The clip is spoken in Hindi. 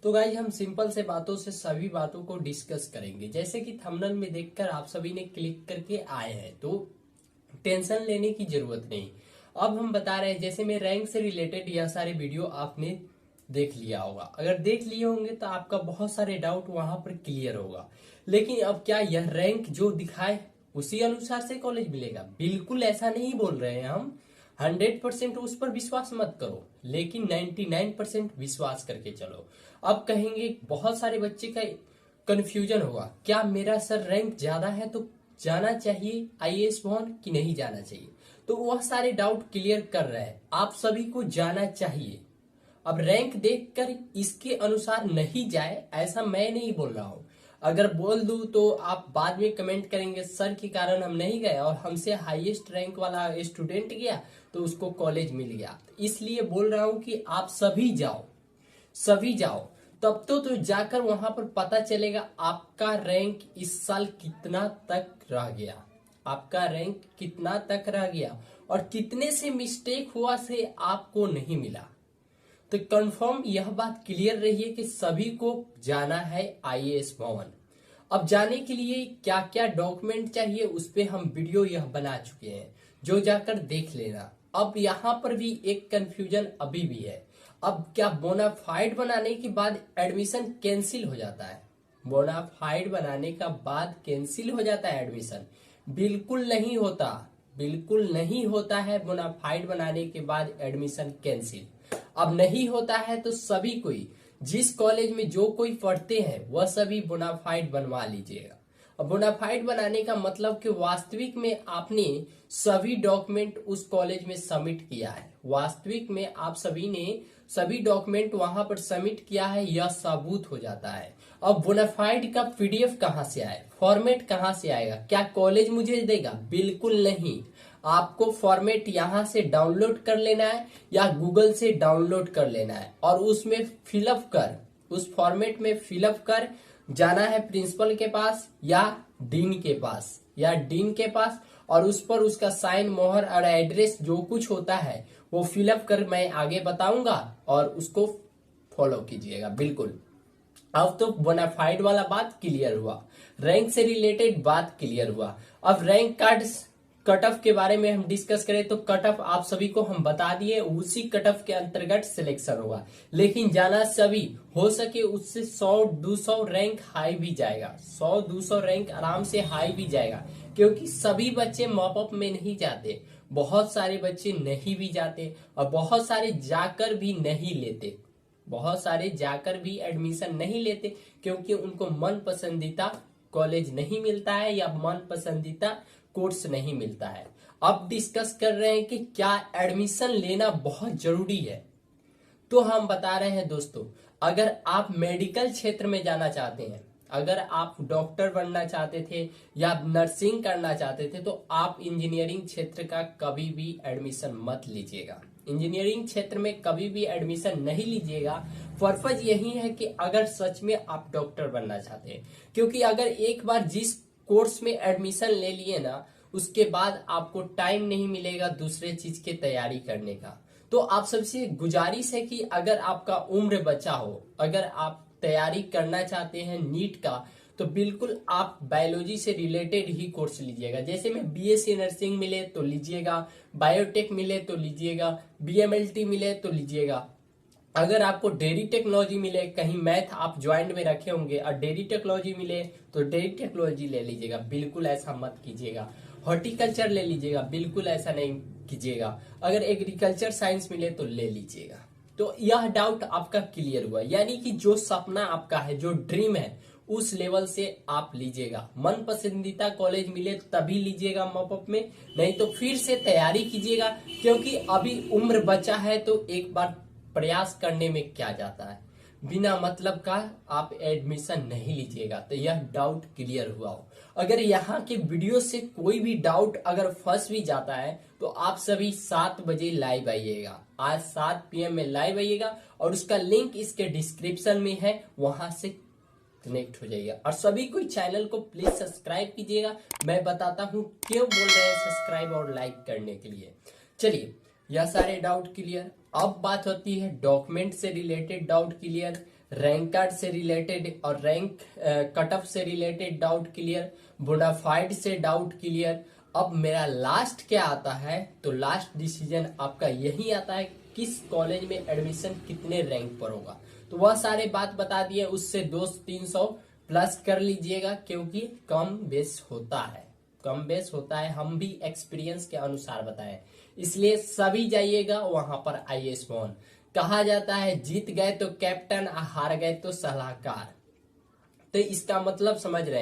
तो गाइज हम सिंपल से बातों से सभी बातों को डिस्कस करेंगे। जैसे कि थंबनेल में देखकर आप सभी ने क्लिक करके आए हैं, तो टेंशन लेने की जरूरत नहीं। अब हम बता रहे हैं, जैसे मैं रैंक से रिलेटेड यह सारे वीडियो आपने देख लिया होगा। अगर देख लिए होंगे तो आपका बहुत सारे डाउट वहां पर क्लियर होगा। लेकिन अब क्या यह रैंक जो दिखाए उसी अनुसार से कॉलेज मिलेगा? बिल्कुल ऐसा नहीं बोल रहे हैं हम। 100% उस पर विश्वास मत करो, लेकिन 99% विश्वास करके चलो। अब कहेंगे बहुत सारे बच्चे का कंफ्यूजन होगा, क्या मेरा सर रैंक ज्यादा है तो जाना चाहिए आईएएस भवन कि नहीं जाना चाहिए? तो वह सारे डाउट क्लियर कर रहे हैं, आप सभी को जाना चाहिए। अब रैंक देखकर इसके अनुसार नहीं जाए ऐसा मैं नहीं बोल रहा हूं। अगर बोल दूं तो आप बाद में कमेंट करेंगे सर के कारण हम नहीं गए और हमसे हाईएस्ट रैंक वाला स्टूडेंट गया तो उसको कॉलेज मिल गया। इसलिए बोल रहा हूं कि आप सभी जाओ, सभी जाओ। तब तो जाकर वहां पर पता चलेगा आपका रैंक इस साल कितना तक रह गया, आपका रैंक कितना तक रह गया और कितने से मिस्टेक हुआ से आपको नहीं मिला। तो कंफर्म यह बात क्लियर रही है कि सभी को जाना है आईएएस भवन। अब जाने के लिए क्या क्या डॉक्यूमेंट चाहिए उस पे हम वीडियो यह बना चुके हैं, जो जाकर देख लेना। अब यहाँ पर भी एक कंफ्यूजन अभी भी है। अब क्या बोनाफाइड बनाने के बाद एडमिशन कैंसिल हो जाता है? बोनाफाइड बनाने का बाद कैंसिल हो जाता है एडमिशन? बिल्कुल नहीं होता, बिल्कुल नहीं होता है बोनाफाइड बनाने के बाद एडमिशन कैंसिल। अब नहीं होता है तो सभी कोई जिस कॉलेज में जो कोई पढ़ते हैं वह सभी बोनाफाइड बनवा लीजिएगा। अब बोनाफाइड बनाने का मतलब कि वास्तविक में आपने सभी डॉक्यूमेंट उस कॉलेज में सबमिट किया है, वास्तविक में आप सभी ने सभी डॉक्यूमेंट वहां पर सबमिट किया है, यह सबूत हो जाता है। अब बोनाफाइड का पीडीएफ कहां से आए, फॉर्मेट कहां से आएगा? क्या कॉलेज मुझे देगा? बिल्कुल नहीं। आपको फॉर्मेट यहां से डाउनलोड कर लेना है या गूगल से डाउनलोड कर लेना है और उसमें फिलअप कर, उस फॉर्मेट में फिलअप कर जाना है प्रिंसिपल के पास या डीन के पास, या डीन के पास, और उस पर उसका साइन मोहर और एड्रेस जो कुछ होता है वो फिलअप कर मैं आगे बताऊंगा और उसको फॉलो कीजिएगा। बिल्कुल। अब तो बोनाफाइड वाला बात क्लियर हुआ, रैंक से रिलेटेड बात क्लियर हुआ। अब रैंक कार्ड कट ऑफ के बारे में हम डिस्कस करें तो कट ऑफ आप सभी को हम बता दिए, उसी कट ऑफ के अंतर्गत सिलेक्शन होगा। लेकिन जाना सभी हो सके उससे 100-200 रैंक हाई भी जाएगा, 100-200 रैंक आराम से हाई भी जाएगा, क्योंकि सभी बच्चे मॉप अप में नहीं जाते, बहुत सारे बच्चे नहीं भी जाते और बहुत सारे जाकर भी नहीं लेते, बहुत सारे जाकर भी एडमिशन नहीं लेते, क्योंकि उनको मन पसंदीदा कॉलेज नहीं मिलता है या मन पसंदीदा कोर्स नहीं मिलता है। अब डिस्कस कर रहे हैं कि क्या एडमिशन लेना बहुत जरूरी है। तो हम बता रहे हैं दोस्तों, अगर आप मेडिकल क्षेत्र में जाना चाहते हैं, अगर आप डॉक्टर बनना चाहते थे या नर्सिंग करना चाहते थे, तो आप इंजीनियरिंग क्षेत्र का कभी भी एडमिशन मत लीजिएगा, इंजीनियरिंग क्षेत्र में कभी भी एडमिशन नहीं लीजिएगा। पर्पज यही है कि अगर सच में आप डॉक्टर बनना चाहते हैं, क्योंकि अगर एक बार जिस कोर्स में एडमिशन ले लिए ना, उसके बाद आपको टाइम नहीं मिलेगा दूसरे चीज की तैयारी करने का। तो आप सबसे गुजारिश है कि अगर आपका उम्र बचा हो, अगर आप तैयारी करना चाहते हैं नीट का, तो बिल्कुल आप बायोलॉजी से रिलेटेड ही कोर्स लीजिएगा। जैसे में बीएससी नर्सिंग मिले तो लीजिएगा, बायोटेक मिले तो लीजिएगा, बीएमएलटी मिले तो लीजिएगा। अगर आपको डेयरी टेक्नोलॉजी मिले, कहीं मैथ आप ज्वाइंट में रखे होंगे और डेयरी टेक्नोलॉजी मिले तो डेयरी टेक्नोलॉजी ले लीजिएगा, बिल्कुल ऐसा मत कीजिएगा। हॉर्टिकल्चर ले लीजिएगा, बिल्कुल ऐसा नहीं कीजिएगा। अगर एग्रीकल्चर साइंस मिले तो ले लीजिएगा। तो यह डाउट आपका क्लियर हुआ, यानी कि जो सपना आपका है, जो ड्रीम है, उस लेवल से आप लीजिएगा। मन पसंदीदा कॉलेज मिले तभी लीजिएगा मॉप अप में, नहीं तो फिर से तैयारी कीजिएगा, क्योंकि अभी उम्र बचा है तो एक बार प्रयास करने में क्या जाता है। बिना मतलब का आप एडमिशन नहीं लीजिएगा। तो यह डाउट क्लियर हुआ हो। अगर यहाँ के वीडियो से कोई भी डाउट अगर फंस भी जाता है तो आप सभी 7 बजे लाइव आइएगा, आज 7 PM में लाइव आइएगा और उसका लिंक इसके डिस्क्रिप्शन में है, वहां से कनेक्ट हो जाइएगा। और सभी कोई चैनल को प्लीज सब्सक्राइब कीजिएगा, मैं बताता हूँ क्यों बोल रहे हैं सब्सक्राइब और लाइक करने के लिए। चलिए, यह सारे डाउट क्लियर। अब बात होती है डॉक्यूमेंट से related doubt clear, rank card से रिलेटेड और रैंक कट ऑफ से रिलेटेड डाउट क्लियर, बोनाफाइड से डाउट क्लियर। अब मेरा लास्ट क्या आता है, तो लास्ट डिसीजन आपका यही आता है किस कॉलेज में एडमिशन कितने रैंक पर होगा। तो वह सारे बात बता दिए, उससे 200-300 प्लस कर लीजिएगा, क्योंकि कम बेस होता है, कम बेस होता है, हम भी एक्सपीरियंस के अनुसार बताएं। इसलिए सभी जाइएगा वहां पर। आईएएस भवन कहा जाता है, जीत गए तो कैप्टन, हार गए तो सलाहकार। तो इसका मतलब समझ रहे हैं।